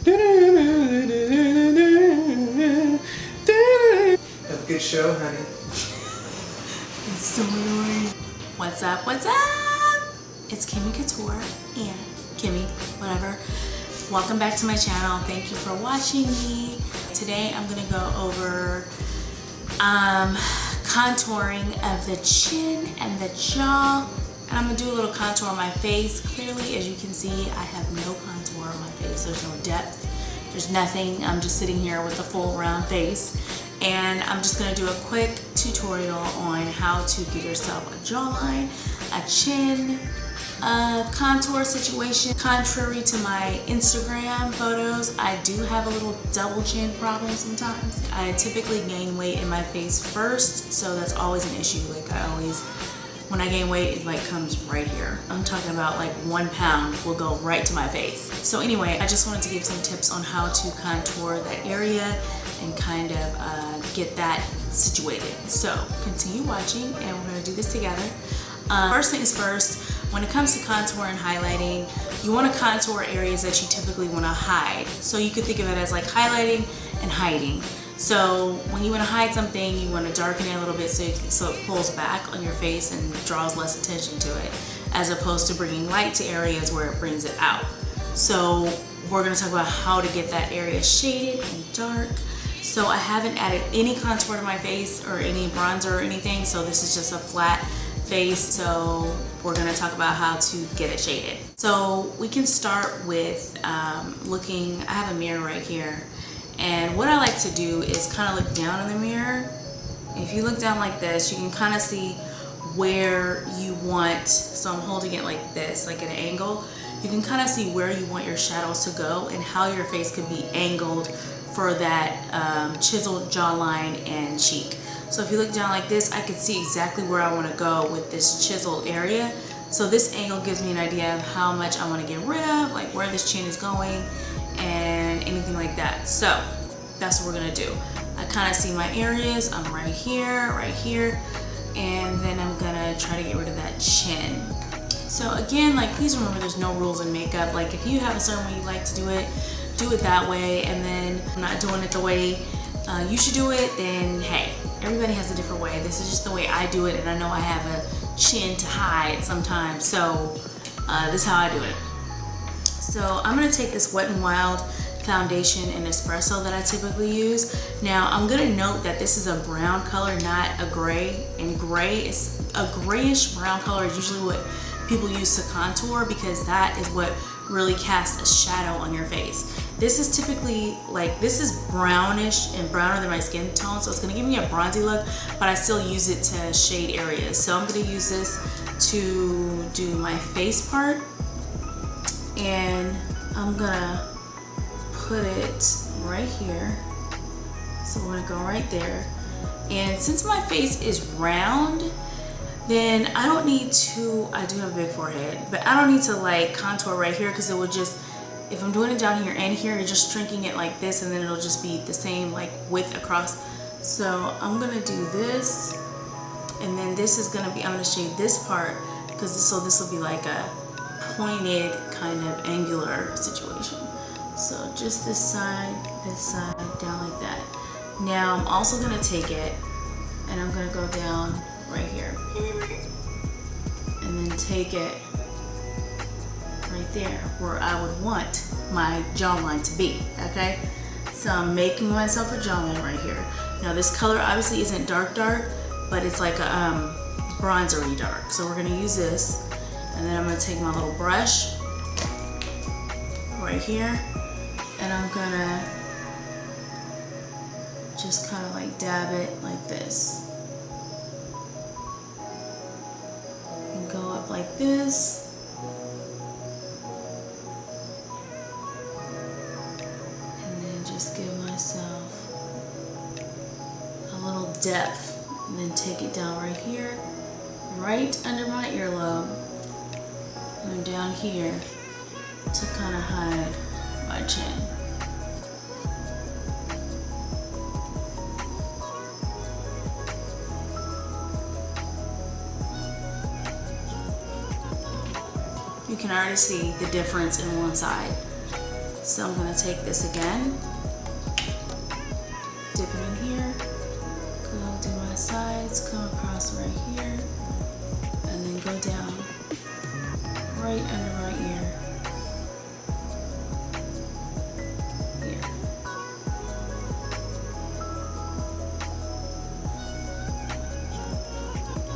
Have a good show, honey. It's so annoying. What's up? What's up? It's Kimmy Couture and Kimmy, whatever. Welcome back to my channel. Thank you for watching me. Today I'm gonna go over contouring of the chin and the jaw. And I'm gonna do a little contour on my face. Clearly, as you can see, I have no contour on my face. There's no depth. There's nothing. I'm just sitting here with a full round face. And I'm just gonna do a quick tutorial on how to give yourself a jawline, a chin, contour situation. Contrary to my Instagram photos, I do have a little double chin problem sometimes. I typically gain weight in my face first, so that's always an issue. Like when I gain weight, it like comes right here. I'm talking about like 1 pound will go right to my face. So anyway, I just wanted to give some tips on how to contour that area and kind of get that situated. So continue watching and we're gonna do this together. First things first, when it comes to contour and highlighting, you wanna contour areas that you typically wanna hide. So you could think of it as like highlighting and hiding. So when you want to hide something, you want to darken it a little bit so it pulls back on your face and draws less attention to it, as opposed to bringing light to areas where it brings it out. So we're going to talk about how to get that area shaded and dark. So I haven't added any contour to my face or any bronzer or anything, so this is just a flat face. So we're going to talk about how to get it shaded. So we can start with looking. I have a mirror right here. And what I like to do is kind of look down in the mirror. If you look down like this, you can kind of see where you want, so I'm holding it like this, like at an angle. You can kind of see where you want your shadows to go and how your face could be angled for that chiseled jawline and cheek. So if you look down like this, I can see exactly where I want to go with this chiseled area. So this angle gives me an idea of how much I want to get rid of, like where this chin is going, and anything like that. So that's what we're gonna do. I kind of see my areas. I'm right here, and then I'm gonna try to get rid of that chin. So again, like, please remember there's no rules in makeup. Like, if you have a certain way you like to do it that way, and then I'm not doing it the way you should do it, then hey, everybody has a different way. This is just the way I do it, and I know I have a chin to hide sometimes, so this is how I do it. So I'm going to take this Wet n Wild foundation in espresso that I typically use. Now I'm going to note that this is a brown color, not a gray. And gray is a grayish brown color is usually what people use to contour, because that is what really casts a shadow on your face. This is typically like, this is brownish and browner than my skin tone, so it's going to give me a bronzy look, but I still use it to shade areas. So I'm going to use this to do my face part. And I'm gonna put it right here. So we're gonna go right there. And since my face is round, then I don't need to, I do have a big forehead, but I don't need to like contour right here, because it will just, if I'm doing it down here and here, you're just shrinking it like this, and then it'll just be the same like width across. So I'm gonna do this, and then this is gonna be, I'm gonna shade this part, because this will be like a pointed kind of angular situation. So just this side, down like that. Now I'm also gonna take it and I'm gonna go down right here, and then take it right there where I would want my jawline to be. Okay, so I'm making myself a jawline right here. Now this color obviously isn't dark, but it's like a bronzery dark. So we're gonna use this. And then I'm going to take my little brush right here, and I'm going to just kind of like dab it like this. And go up like this. And then just give myself a little depth. And then take it down right here, right under my earlobe. And down here to kind of hide my chin. You can already see the difference in one side. So I'm gonna take this again, dip it in here, go do my sides, come across right here, and then go down right under my ear. Here.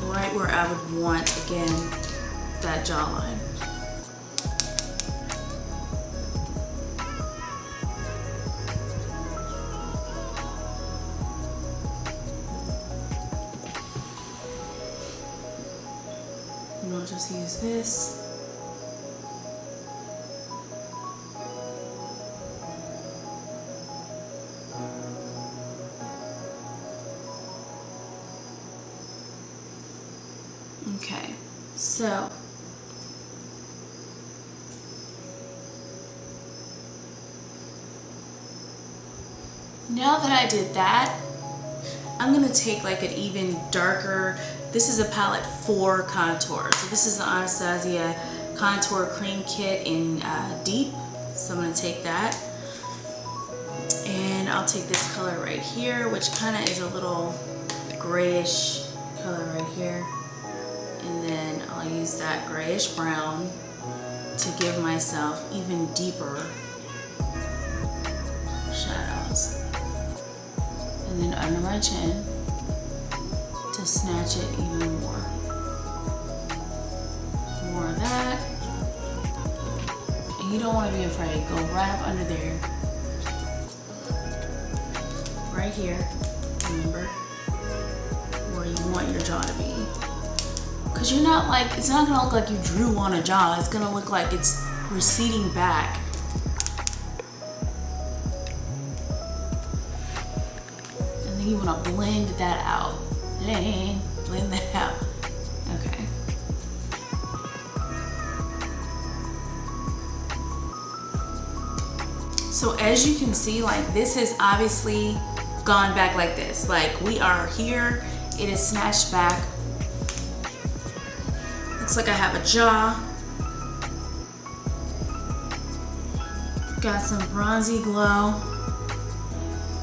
Right where I would want, again, that jawline. And I'll just use this. Okay, so now that I did that, I'm gonna take like an even darker, this is a palette for contour. So this is the Anastasia Contour Cream Kit in Deep. So I'm gonna take that. And I'll take this color right here, which kind of is a little grayish color right here. And then I'll use that grayish brown to give myself even deeper shadows. And then under my chin to snatch it even more. More of that. And you don't want to be afraid. Go right up under there. Right here. Remember where you want your jaw to be. Because you're not like, it's not going to look like you drew on a jaw. It's going to look like it's receding back. And then you want to blend that out. Blend that out. Okay. So as you can see, like this has obviously gone back like this. Like we are here, it is snatched back. Looks like I have a jaw. Got some bronzy glow.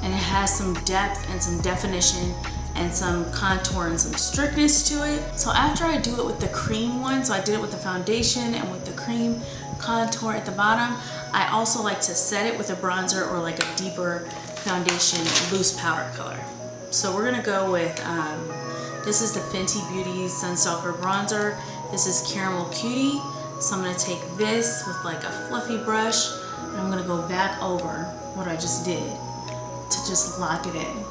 And it has some depth and some definition and some contour and some strictness to it. So after I do it with the cream one, so I did it with the foundation and with the cream contour at the bottom, I also like to set it with a bronzer or like a deeper foundation loose powder color. So we're gonna go with, this is the Fenty Beauty Sunstalker Bronzer. This is Caramel Cutie. So I'm gonna take this with like a fluffy brush and I'm gonna go back over what I just did to just lock it in.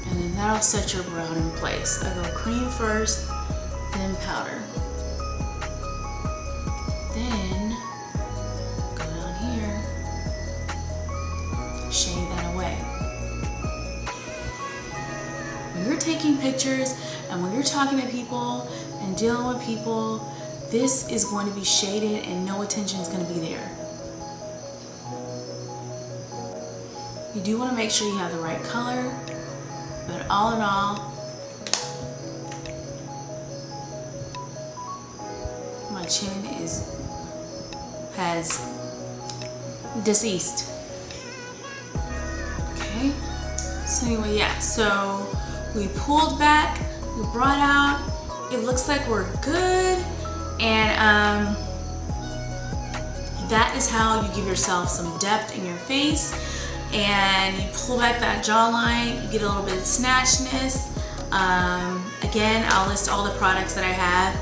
And then that'll set your brown in place. I go cream first, then powder. Then go down here, shade that away. When you're taking pictures and when you're talking to people and dealing with people, this is going to be shaded and no attention is going to be there. You do want to make sure you have the right color, but all in all, my chin has deceased. Okay, so anyway, yeah, so we pulled back, we brought out, it looks like we're good, and that is how you give yourself some depth in your face, and you pull back that jawline, you get a little bit of snatchness. Again, I'll list all the products that I have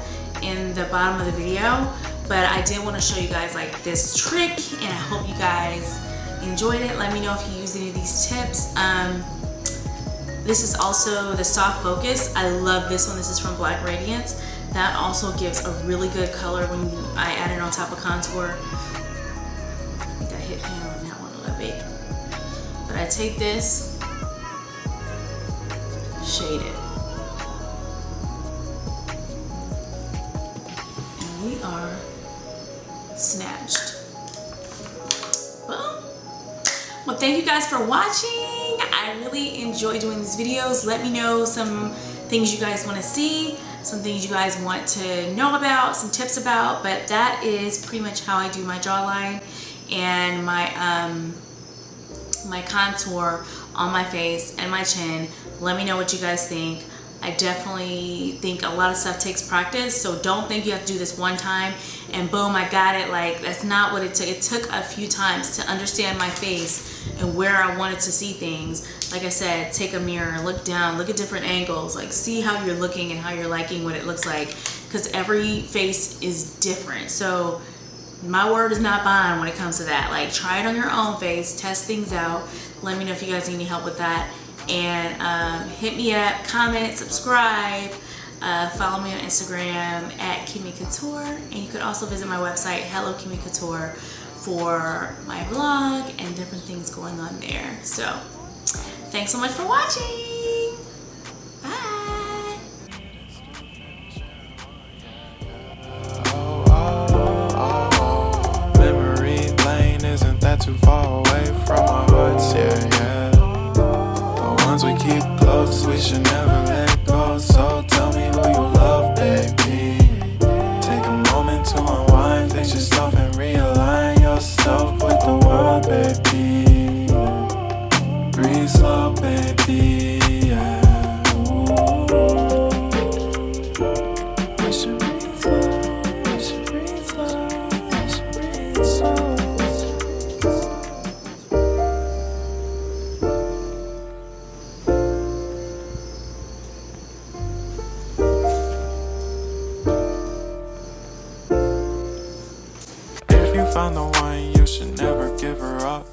in the bottom of the video, but I did want to show you guys like this trick, and I hope you guys enjoyed it. Let me know if you use any of these tips. This is also the Soft Focus. I love this one. This is from Black Radiance. That also gives a really good color when I add it on top of contour. I think I hit hand on that one a little bit. But I take this, shade it. And we are snatched. Boom. Well, thank you guys for watching. I really enjoy doing these videos. Let me know some things you guys want to see, some things you guys want to know about, some tips about, but that is pretty much how I do my jawline and my my contour on my face and my chin. Let me know what you guys think. I definitely think a lot of stuff takes practice, so don't think you have to do this one time and boom, I got it. Like, that's not what it took. It took a few times to understand my face and where I wanted to see things. Like I said, take a mirror, look down, look at different angles, like see how you're looking and how you're liking what it looks like, because every face is different. So my word is not bond when it comes to that. Like, try it on your own face, test things out. Let me know if you guys need any help with that. And hit me up, comment, subscribe, follow me on Instagram at Kimmy Couture, and you could also visit my website, Hello Kimmy Couture, for my vlog and different things going on there. So thanks so much for watching. Bye. Memory lane, isn't that too far away from our hearts? Yeah, yeah. The ones we keep close, we should never let go. So tell me who you love, baby. Take a moment to unwind, fix yourself and realign yourself with the world, baby. Breathe slow, baby. Yeah. Ooh. We should breathe slow, we should breathe slow, we should breathe slow. If you found the one, you should never give her up.